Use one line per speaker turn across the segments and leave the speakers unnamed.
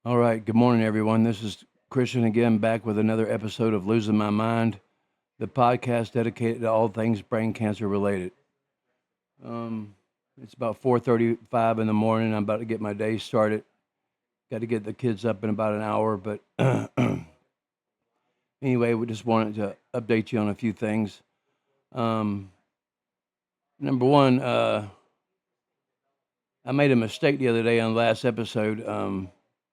All right. Good morning, everyone. This is Christian again, back with another episode of Losing My Mind, the podcast dedicated to all things brain cancer related. Um, it's about 4:35 in the morning. I'm about to get my day started. Got to get the kids up in about an hour, but anyway, we just wanted to update you on a few things. Um, Number one, I made a mistake the other day on the last episode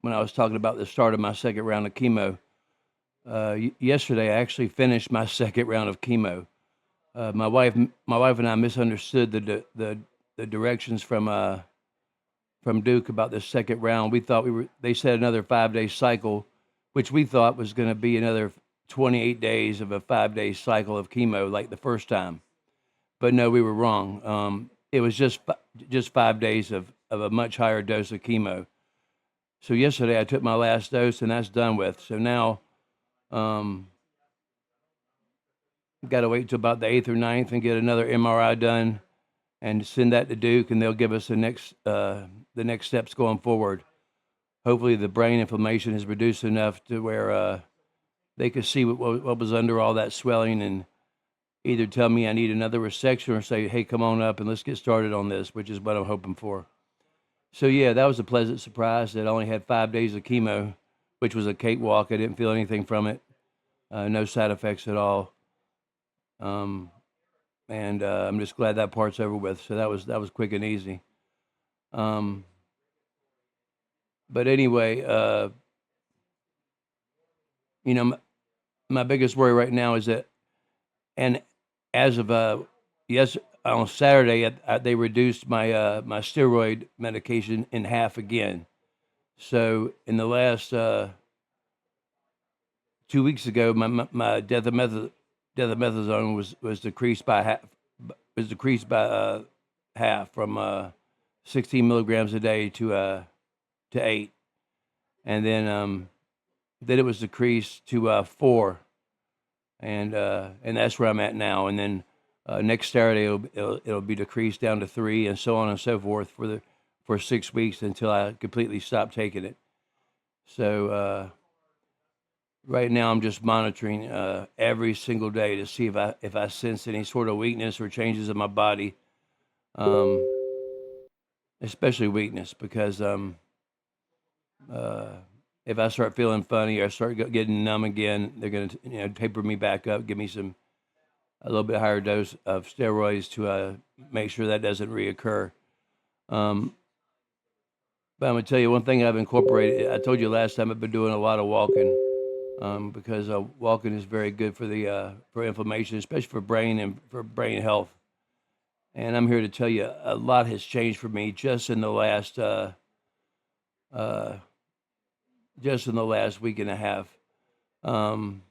when I was talking about the start of my second round of chemo. Yesterday, I actually finished my second round of chemo. My wife and I misunderstood the directions from Duke about the second round. We thought they said another 5 day cycle, which we thought was going to be another 28 days of a 5 day cycle of chemo like the first time. But no, we were wrong. It was just 5 days of a much higher dose of chemo. So yesterday I took my last dose and that's done with. So now um, got to wait till about the 8th or ninth and get another MRI done and send that to Duke, and they'll give us the next steps going forward. Hopefully, the brain inflammation is reduced enough to where they could see what was under all that swelling and either tell me I need another resection or say, hey, come on up and let's get started on this, which is what I'm hoping for. So, yeah, that was a pleasant surprise that I only had 5 days of chemo, which was a cakewalk. I didn't feel anything from it, no side effects at all. Um, and I'm just glad that part's over with. So that was quick and easy. Um, but anyway, my biggest worry right now is that, and as of yes, on Saturday, they reduced my steroid medication in half again. So in the last 2 weeks ago, my dexamethasone was decreased by half from 16 milligrams a day to 8, and then it was decreased to 4, and that's where I'm at now. And then next Saturday it'll be decreased down to 3, and so on and so forth for 6 weeks until I completely stop taking it. So right now I'm just monitoring every single day to see if I sense any sort of weakness or changes in my body, um, especially weakness, because uh, if I start feeling funny or start getting numb again, they're going to taper me back up, give me a little bit higher dose of steroids to make sure that doesn't reoccur. Um, but I'm going to tell you one thing I've incorporated. I told you last time I've been doing a lot of walking because walking is very good for inflammation, especially for brain and for brain health. And I'm here to tell you a lot has changed for me uh, just in the last week and a half. Um,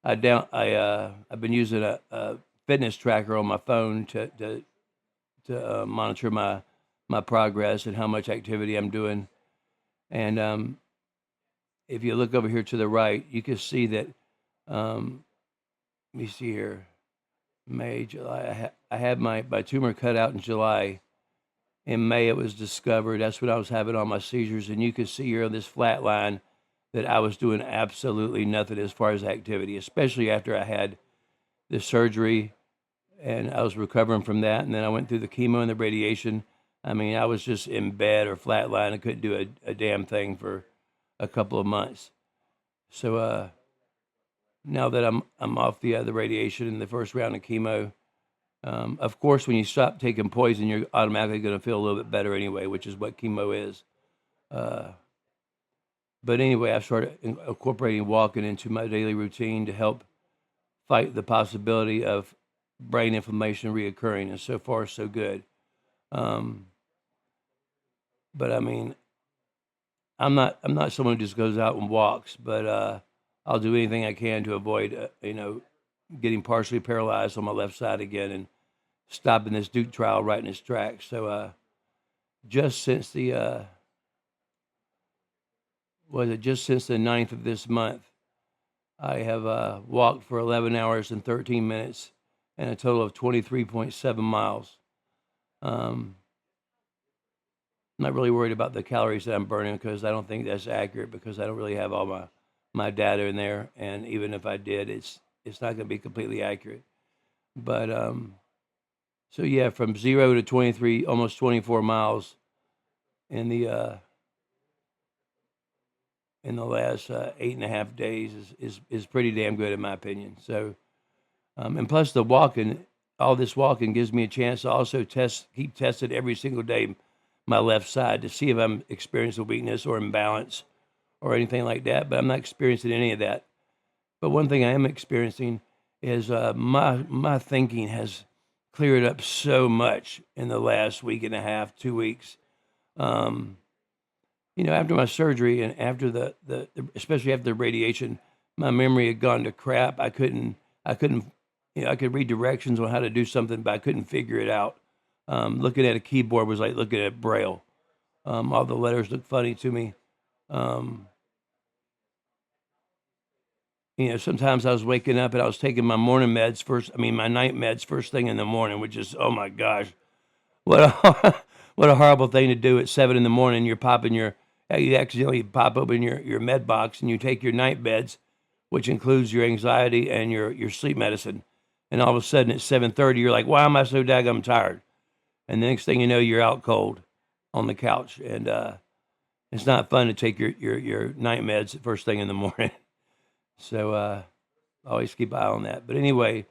I've been using a fitness tracker on my phone to monitor my progress and how much activity I'm doing. And if you look over here to the right, you can see that. Let me see here. May, July. I had my tumor cut out in July. In May, it was discovered. That's when I was having all my seizures, and you can see here on this flat line that I was doing absolutely nothing as far as activity, especially after I had the surgery and I was recovering from that. And then I went through the chemo and the radiation. I mean, I was just in bed or flatline. I couldn't do a damn thing for a couple of months. So now that I'm off the radiation and the first round of chemo, of course, when you stop taking poison, you're automatically going to feel a little bit better anyway, which is what chemo is. Uh, but anyway, I started incorporating walking into my daily routine to help fight the possibility of brain inflammation reoccurring, and so far so good. Um, but I mean, I'm not someone who just goes out and walks, but I'll do anything I can to avoid getting partially paralyzed on my left side again and stopping this Duke trial right in its tracks. So just since the just since the 9th of this month, I have walked for 11 hours and 13 minutes and a total of 23.7 miles. Um, not really worried about the calories that I'm burning because I don't think that's accurate because I don't really have all my data in there, and even if I did, it's not going to be completely accurate. But so yeah, from 0 to 23, almost 24 miles in the last 8.5 days is pretty damn good in my opinion. So and plus the walking, all this walking gives me a chance to also keep tested every single day my left side to see if I'm experiencing weakness or imbalance or anything like that. But I'm not experiencing any of that. But one thing I am experiencing is my thinking has cleared up so much in the last week and a half, 2 weeks. Um, After my surgery and after the especially after the radiation, my memory had gone to crap. I couldn't, I could read directions on how to do something, but I couldn't figure it out. Looking at a keyboard was like looking at Braille. All the letters looked funny to me. Um, Sometimes I was waking up and I was taking my my night meds first thing in the morning, which is, oh my gosh, what a, what a horrible thing to do at 7 in the morning. You accidentally pop open your med box and you take your night meds, which includes your anxiety and your sleep medicine. And all of a sudden at 7:30, you're like, why am I so daggum tired? And the next thing you know, you're out cold on the couch. And it's not fun to take your night meds first thing in the morning. So always keep an eye on that. But anyway,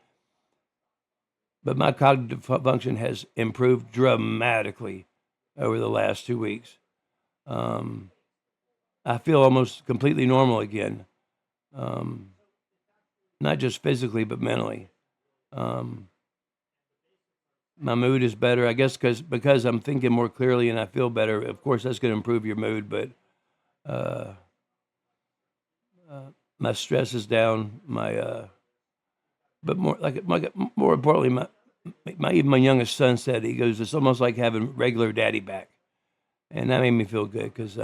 my cognitive function has improved dramatically over the last 2 weeks. I feel almost completely normal again, not just physically, but mentally. My mood is better, I guess, because I'm thinking more clearly and I feel better. Of course, that's going to improve your mood, but my stress is down. But more importantly, even my youngest son said, he goes, it's almost like having regular daddy back, and that made me feel good because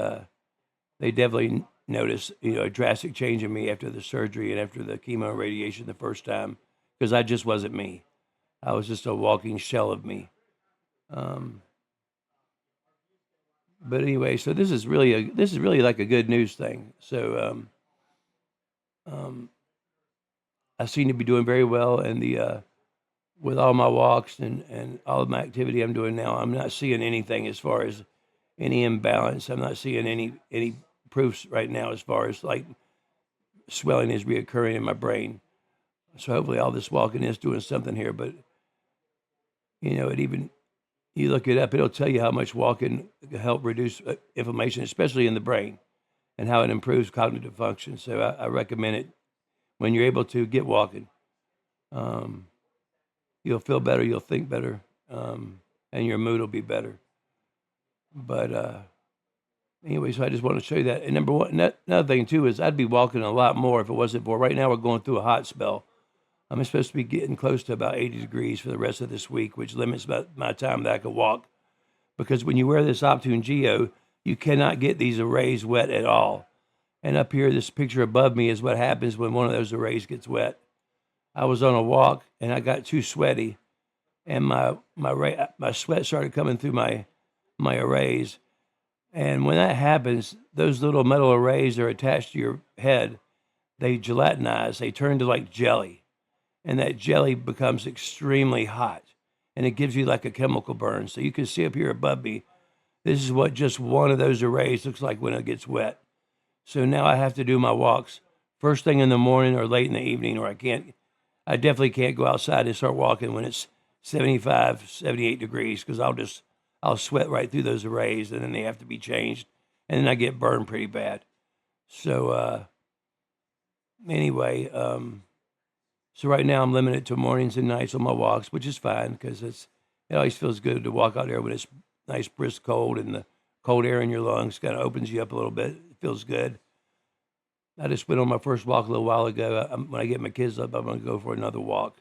they definitely noticed a drastic change in me after the surgery and after the chemo and radiation the first time because I just wasn't me. I was just a walking shell of me. But anyway, so this is really like a good news thing. So I seem to be doing very well, and with all my walks and all of my activity I'm doing now, I'm not seeing anything as far as any imbalance. I'm not seeing any proofs right now as far as like swelling is reoccurring in my brain. So hopefully all this walking is doing something here. But you look it up, it'll tell you how much walking can help reduce inflammation, especially in the brain, and how it improves cognitive function. So I recommend it when you're able to get walking. You'll feel better, you'll think better, and your mood will be better. But anyway, so I just want to show you that. And number one, another thing too is I'd be walking a lot more if it wasn't for right now we're going through a hot spell. I'm supposed to be getting close to about 80 degrees for the rest of this week, which limits my time that I can walk. Because when you wear this Optune Geo, you cannot get these arrays wet at all. And up here, this picture above me is what happens when one of those arrays gets wet. I was on a walk and I got too sweaty, and my sweat started coming through my arrays. And when that happens, those little metal arrays are attached to your head. They gelatinize. They turn to like jelly. And that jelly becomes extremely hot. And it gives you like a chemical burn. So you can see up here above me, this is what just one of those arrays looks like when it gets wet. So now I have to do my walks first thing in the morning or late in the evening, or I definitely can't go outside and start walking when it's 75, 78 degrees because I'll sweat right through those arrays, and then they have to be changed. And then I get burned pretty bad. So anyway, so right now I'm limited to mornings and nights on my walks, which is fine because it always feels good to walk out there when it's nice, brisk cold, and the cold air in your lungs kind of opens you up a little bit. It feels good. I just went on my first walk a little while ago. When I get my kids up, I'm going to go for another walk,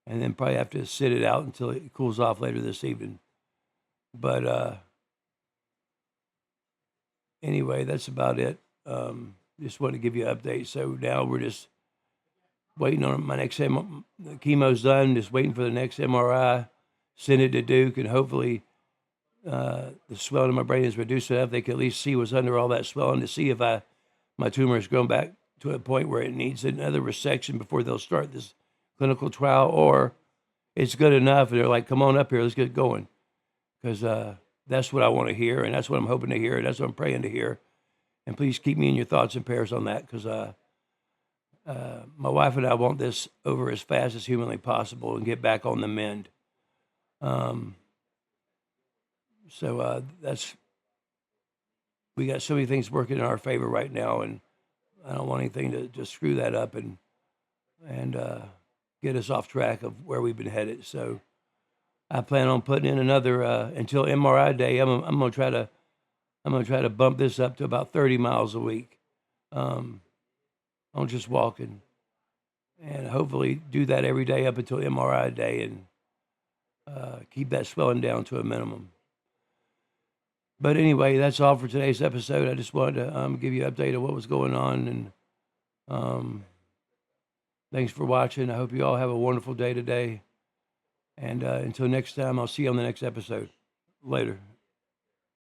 and then probably have to sit it out until it cools off later this evening. But anyway, that's about it. Just wanted to give you an update. So now we're just waiting on my next chemo's done. Just waiting for the next MRI. Send it to Duke, and hopefully the swelling in my brain is reduced enough they can at least see what's under all that swelling to see if my tumor has grown back to a point where it needs another resection before they'll start this clinical trial, or it's good enough and they're like, come on up here, let's get going. Because that's what I want to hear, and that's what I'm hoping to hear, and that's what I'm praying to hear. And please keep me in your thoughts and prayers on that, because my wife and I want this over as fast as humanly possible and get back on the mend. So we got so many things working in our favor right now, and I don't want anything to just screw that up and get us off track of where we've been headed. So I plan on putting in another until MRI day. I'm gonna try to bump this up to about 30 miles a week. I'm just walking, and hopefully do that every day up until MRI day, and keep that swelling down to a minimum. But anyway, that's all for today's episode. I just wanted to give you an update of what was going on, and thanks for watching. I hope you all have a wonderful day today. And until next time, I'll see you on the next episode. Later.